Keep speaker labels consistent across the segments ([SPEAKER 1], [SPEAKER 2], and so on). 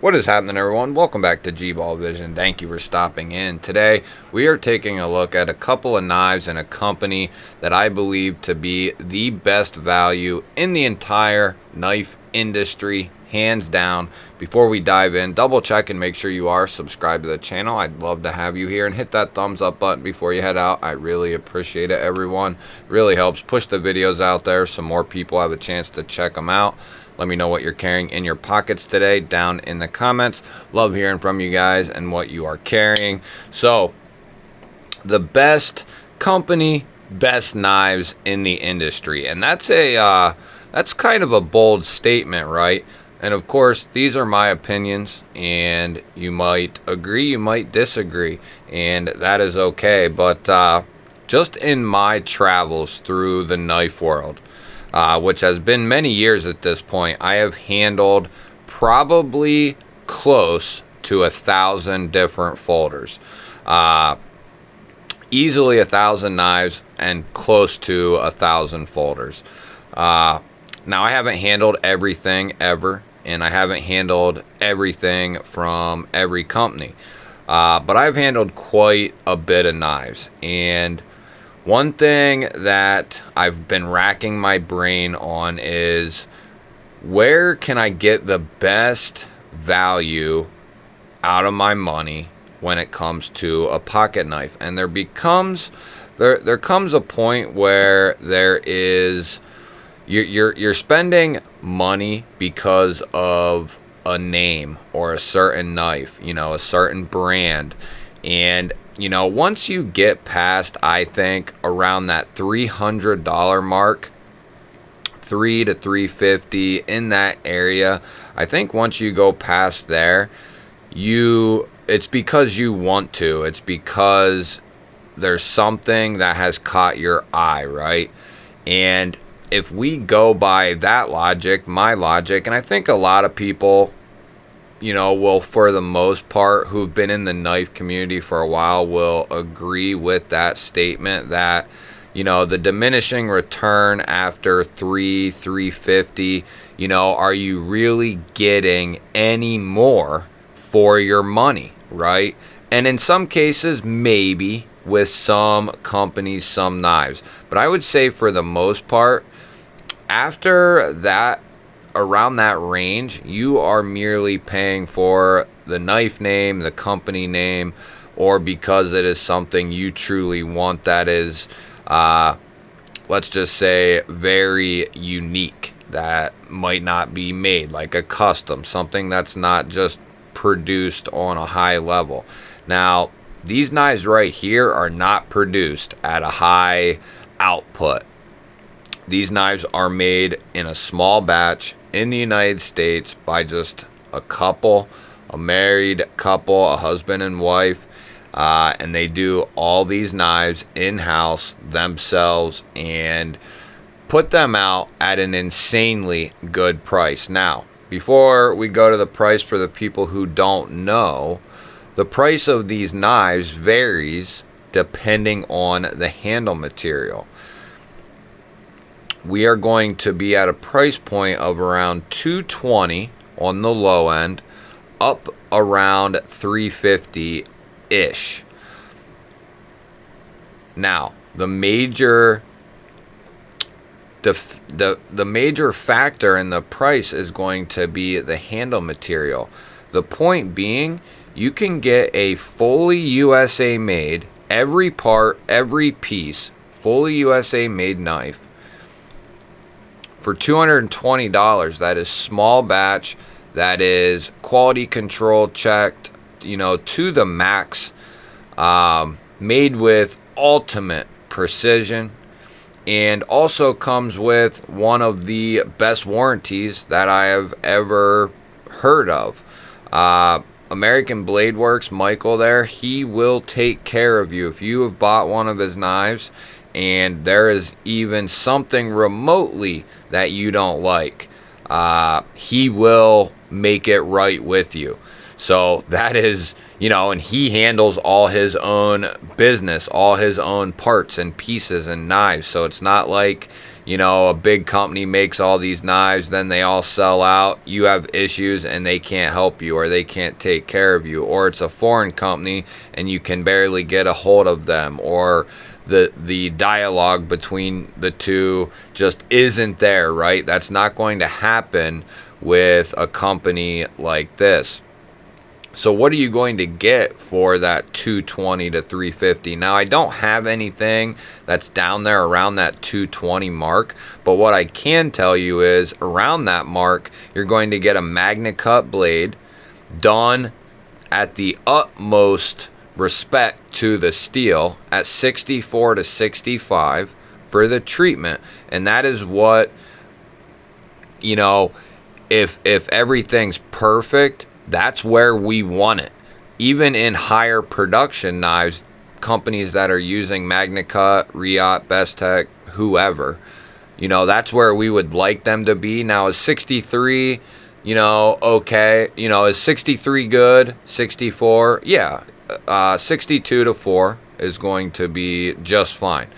[SPEAKER 1] What is happening, everyone? Welcome back to G-Ball Vision. Thank you for stopping in. Today, we are taking a look at a couple of knives and a company that I believe to be the best value in the entire knife industry, hands down. Before we dive in, double check and make sure you are subscribed to the channel. I'd love to have you here, and hit that thumbs up button before you head out. I really appreciate it, everyone. It really helps push the videos out there so more people have a chance to check them out. Let me know what you're carrying in your pockets today down in the comments. Love hearing from you guys and what you are carrying. So, the best company, best knives in the industry. And that's kind of a bold statement, right? And of course, these are my opinions, and you might agree, you might disagree, and that is okay. But just in my travels through the knife world, which has been many years at this point, I have handled probably close to 1,000 different folders. Easily 1,000 knives and close to 1,000 folders. Now, I haven't handled everything ever, and I haven't handled everything from every company. But I've handled quite a bit of knives, and one thing that I've been racking my brain on is, where can I get the best value out of my money when it comes to a pocket knife? And there comes a point where you're spending money because of a name or a certain knife, a certain brand. And once you get past, I think, around that $300 mark, $300 to $350 in that area, I think once you go past there, it's because you want to. It's because there's something that has caught your eye, right? And if we go by that logic, my logic, and I think a lot of people, will, for the most part, who've been in the knife community for a while, will agree with that statement that, the diminishing return after $350, are you really getting any more for your money, right? And in some cases, maybe with some companies, some knives. But I would say for the most part, after that, around that range, you are merely paying for the knife name, the company name, or because it is something you truly want that is, let's just say, very unique, that might not be made, like a custom, something that's not just produced on a high level. Now, these knives right here are not produced at a high output. These knives are made in a small batch in the United States by just a couple, a married couple, a husband and wife, and they do all these knives in-house themselves and put them out at an insanely good price. Now, before we go to the price, for the people who don't know, the price of these knives varies depending on the handle material. We are going to be at a price point of around $220 on the low end, up around $350-ish. Now, the major factor in the price is going to be the handle material. The point being, you can get a fully USA made, every part, every piece, fully USA made knife for $220. That is small batch, that is quality control checked, to the max, made with ultimate precision, and also comes with one of the best warranties that I have ever heard of. American Blade Works, Michael there, he will take care of you. If you have bought one of his knives and there is even something remotely that you don't like, he will make it right with you. So that is, and he handles all his own business, all his own parts and pieces and knives. So it's not like, you know, a big company makes all these knives, then they all sell out, you have issues and they can't help you or they can't take care of you, or it's a foreign company and you can barely get a hold of them, or the dialogue between the two just isn't there, right? That's not going to happen with a company like this. So what are you going to get for that 220 to 350? Now, I don't have anything that's down there around that 220 mark, but what I can tell you is around that mark, you're going to get a magnet cut blade done at the utmost respect to the steel at 64 to 65 for the treatment. And that is what, you know, if everything's perfect, that's where we want it. Even in higher production knives, companies that are using Magna Cut, Riot, Bestech, whoever, you know, that's where we would like them to be. Now, is 63, you know, okay? You know, is 63 good? 64? Yeah. 62 to 4 is going to be just fine.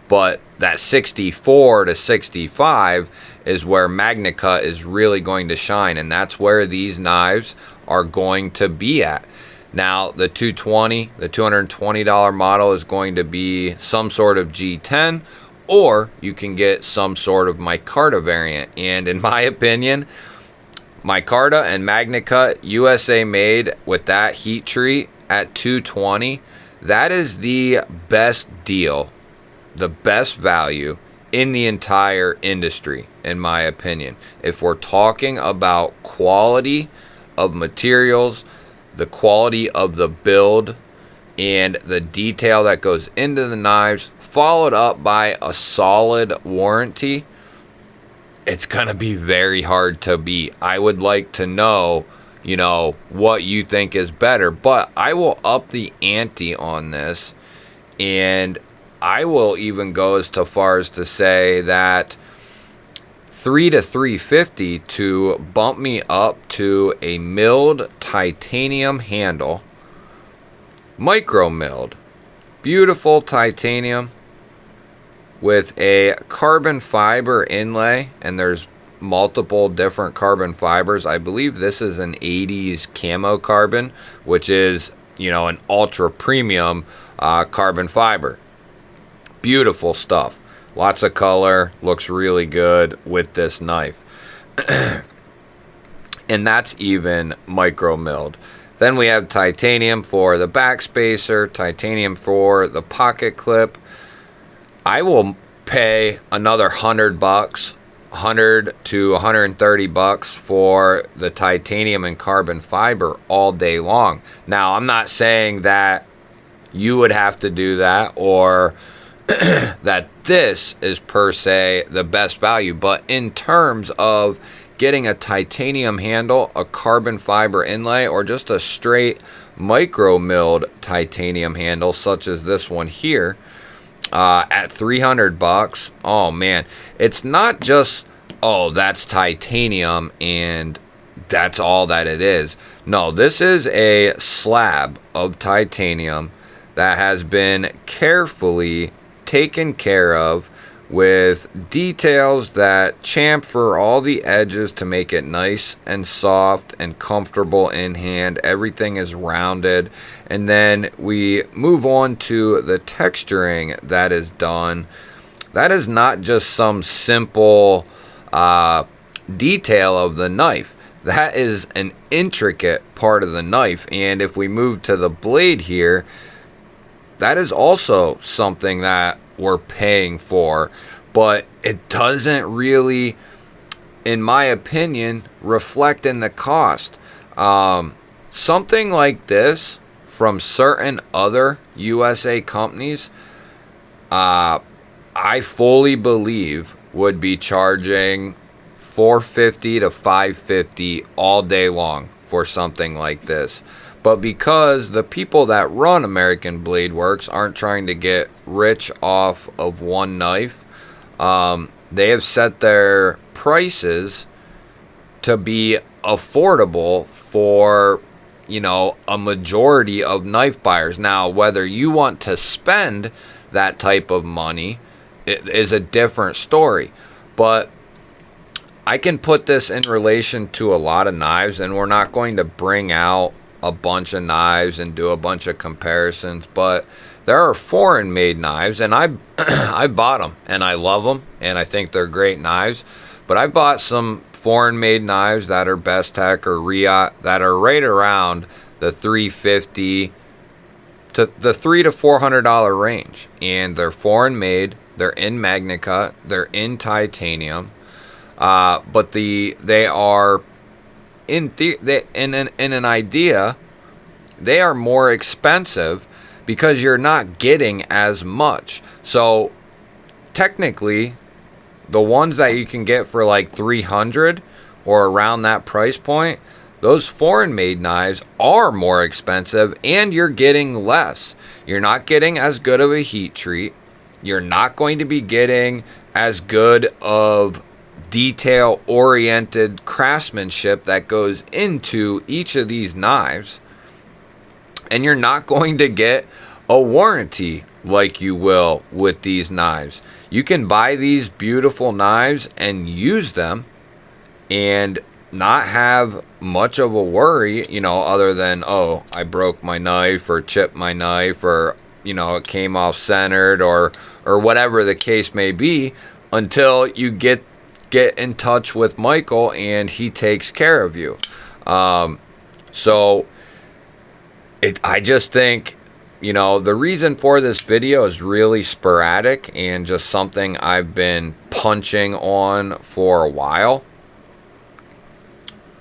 [SPEAKER 1] But that 64 to 65 is where Magna Cut is really going to shine, and that's where these knives are going to be at. Now, the 220, the $220 model is going to be some sort of G10, or you can get some sort of micarta variant. And in my opinion, micarta and Magna Cut USA made with that heat treat at 220, that is the best deal, the best value in the entire industry, in my opinion. If we're talking about quality of materials, the quality of the build, and the detail that goes into the knives, followed up by a solid warranty, it's gonna be very hard to beat. I would like to know, you know, what you think is better, but I will up the ante on this, and I will even go as far as to say that 3 to 350 to bump me up to a milled titanium handle, micro milled, beautiful titanium with a carbon fiber inlay, and there's multiple different carbon fibers. I believe this is an 80s camo carbon, which is, you know, an ultra premium carbon fiber. Beautiful stuff. Lots of color. Looks really good with this knife. And that's even micro milled. Then we have titanium for the back spacer, titanium for the pocket clip. I will pay another $100, 100 to 130 bucks for the titanium and carbon fiber all day long. Now, I'm not saying that you would have to do that, or that this is per se the best value, but in terms of getting a titanium handle, a carbon fiber inlay, or just a straight micro milled titanium handle such as this one here, at 300 bucks, oh man, it's not just, oh, that's titanium and that's all that it is. No, this is a slab of titanium that has been carefully taken care of with details that chamfer all the edges to make it nice and soft and comfortable in hand. Everything is rounded, and then we move on to the texturing that is done. That is not just some simple detail of the knife. That is an intricate part of the knife. And if we move to the blade here, that is also something that we're paying for, but it doesn't really, in my opinion, reflect in the cost. Something like this from certain other USA companies, I fully believe would be charging $450 to $550 all day long for something like this. But because the people that run American Blade Works aren't trying to get rich off of one knife, they have set their prices to be affordable for, you know, a majority of knife buyers. Now, whether you want to spend that type of money, it is a different story. But I can put this in relation to a lot of knives, and we're not going to bring out a bunch of knives and do a bunch of comparisons, but there are foreign made knives, and I I bought them and I love them and I think they're great knives. But I bought some foreign made knives that are Bestech or Riot that are right around the $350 to the $300 to $400 range, and they're foreign made, they're in MagnaCut, they're in titanium, but they are in an idea, they are more expensive because you're not getting as much. So technically, the ones that you can get for like 300 or around that price point, those foreign made knives are more expensive and you're getting less. You're not getting as good of a heat treat. You're not going to be getting as good of detail oriented craftsmanship that goes into each of these knives. And you're not going to get a warranty like you will with these knives. You can buy these beautiful knives and use them and not have much of a worry, you know, other than, oh, I broke my knife or chipped my knife or, you know, it came off centered or whatever the case may be, until you get in touch with Michael and he takes care of you. I just think, you know, the reason for this video is really sporadic and just something I've been punching on for a while.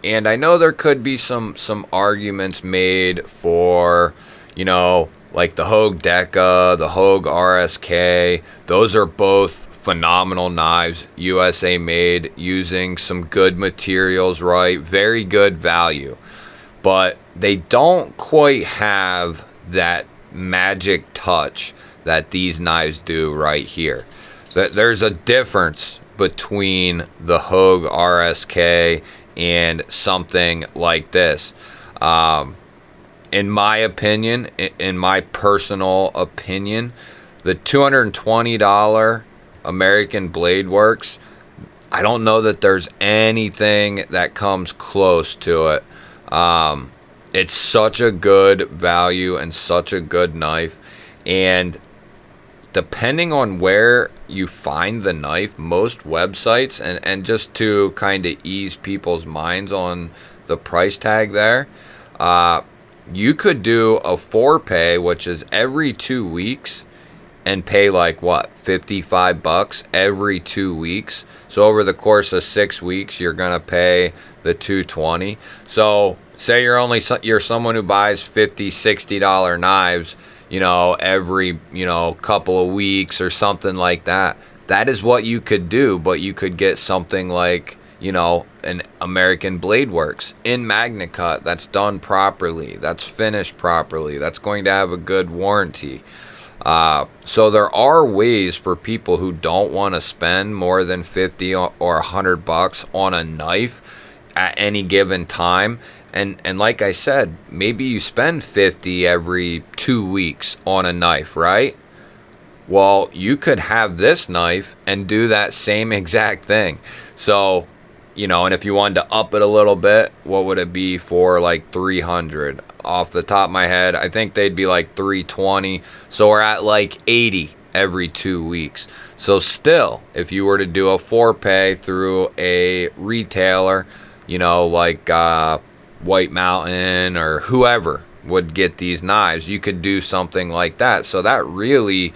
[SPEAKER 1] And I know there could be some arguments made for, you know, like the Hogue Deca, the Hogue RSK. Those are both phenomenal knives, USA made, using some good materials, right? Very good value. But they don't quite have that magic touch that these knives do right here. There's a difference between the Hogue RSK and something like this. In my opinion, in my personal opinion, the $220 American Blade Works, I don't know that there's anything that comes close to it. It's such a good value and such a good knife, and depending on where you find the knife, most websites, and just to kind of ease people's minds on the price tag there, you could do a 4-pay, which is every 2 weeks, and pay like what, $55 every 2 weeks. So over the course of 6 weeks, you're gonna pay the $220. So say you're someone who buys $50, $60 knives, you know, every, you know, couple of weeks or something like that. That is what you could do, but you could get something like, you know, an American Blade Works in MagnaCut that's done properly, that's finished properly, that's going to have a good warranty. So there are ways for people who don't want to spend more than $50 or $100 on a knife at any given time. And like I said, maybe you spend $50 every 2 weeks on a knife, right? Well, you could have this knife and do that same exact thing. So, you know, and if you wanted to up it a little bit, what would it be for like 300? Off the top of my head, I think they'd be like 320. So we're at like 80 every 2 weeks. So still, if you were to do a 4-pay through a retailer, you know, like White Mountain or whoever would get these knives, you could do something like that. So that really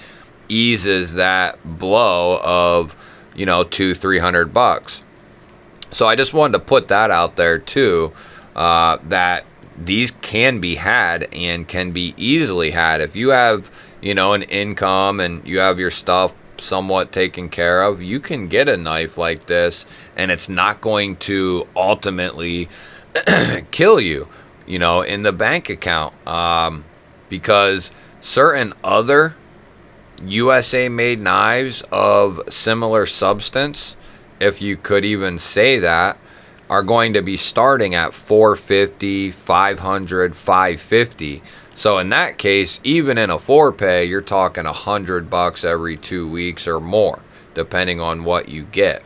[SPEAKER 1] eases that blow of, you know, $200-300. So I just wanted to put that out there too, that these can be had and can be easily had. If you have, you know, an income and you have your stuff somewhat taken care of, you can get a knife like this and it's not going to ultimately kill you, you know, in the bank account, because certain other USA made knives of similar substance, if you could even say that, are going to be starting at $450, $500, $550. So in that case, even in a 4-pay, you're talking $100 every 2 weeks or more, depending on what you get.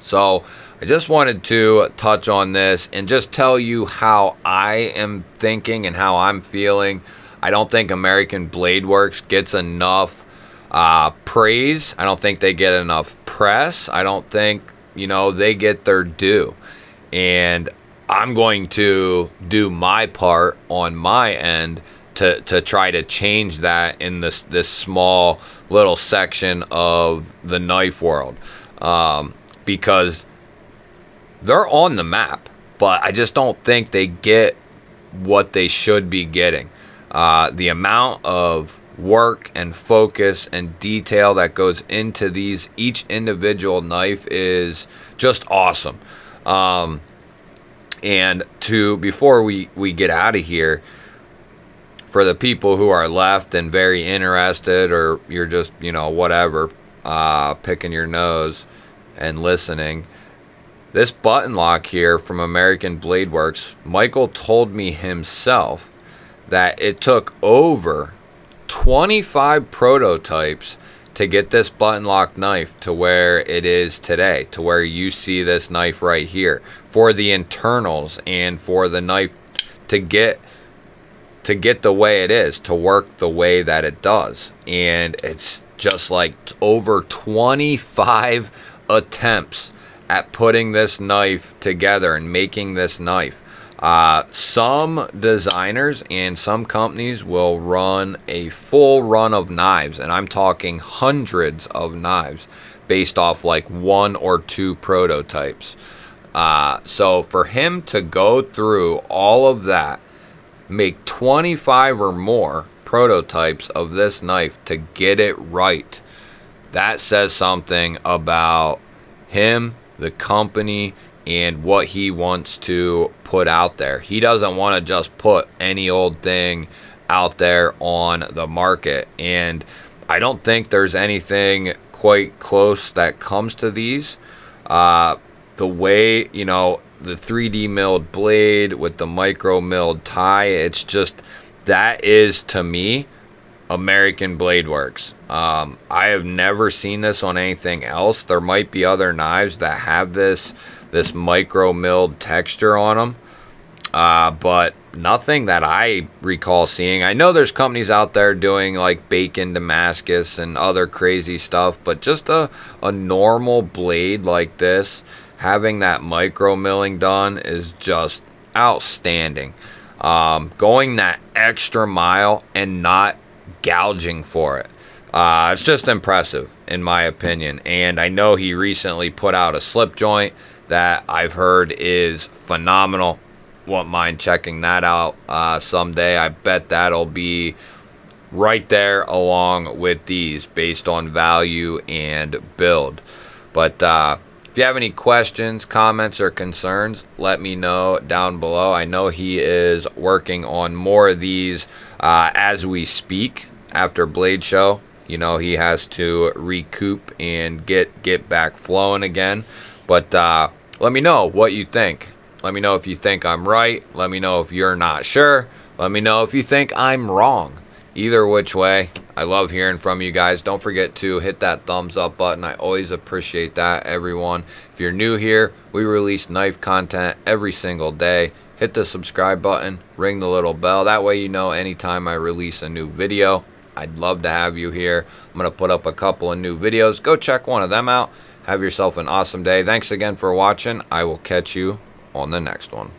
[SPEAKER 1] So I just wanted to touch on this and just tell you how I am thinking and how I'm feeling. I don't think American Blade Works gets enough praise. I don't think they get enough press. I don't think, you know, they get their due. And I'm going to do my part on my end to try to change that in this small little section of the knife world. Because they're on the map, but I just don't think they get what they should be getting. The amount of work and focus and detail that goes into each individual knife is just awesome. And before we get out of here, for the people who are left and very interested, or you're just, you know, whatever, picking your nose and listening, this button lock here from American Blade Works, Michael told me himself that it took over 25 prototypes to get this button lock knife to where it is today, to where you see this knife right here, for the internals and for the knife to get the way it is, to work the way that it does. And it's just like over 25 attempts at putting this knife together and making this knife. Some designers and some companies will run a full run of knives, and I'm talking hundreds of knives based off like 1 or 2 prototypes. So for him to go through all of that, make 25 or more prototypes of this knife to get it right, that says something about him, the company, and what he wants to put out there. He doesn't want to just put any old thing out there on the market. And I don't think there's anything quite close that comes to these. The way, you know, the 3D milled blade with the micro milled tie, it's just, that is, to me, American Blade Works. I have never seen this on anything else. There might be other knives that have this micro milled texture on them, but nothing that I recall seeing. I know there's companies out there doing like bacon Damascus and other crazy stuff, but just a normal blade like this, having that micro milling done, is just outstanding. Going that extra mile and not gouging for it, it's just impressive in my opinion. And I know he recently put out a slip joint that I've heard is phenomenal. Won't mind checking that out someday. I bet that'll be right there along with these based on value and build. But if you have any questions, comments, or concerns, let me know down below. I know he is working on more of these as we speak after Blade Show. You know, he has to recoup and get back flowing again. But let me know what you think. Let me know if you think I'm right. Let me know if you're not sure. Let me know if you think I'm wrong. Either which way, I love hearing from you guys. Don't forget to hit that thumbs up button. I always appreciate that, everyone. If you're new here, we release knife content every single day. Hit the subscribe button, ring the little bell. That way you know anytime I release a new video. I'd love to have you here. I'm going to put up a couple of new videos. Go check one of them out. Have yourself an awesome day. Thanks again for watching. I will catch you on the next one.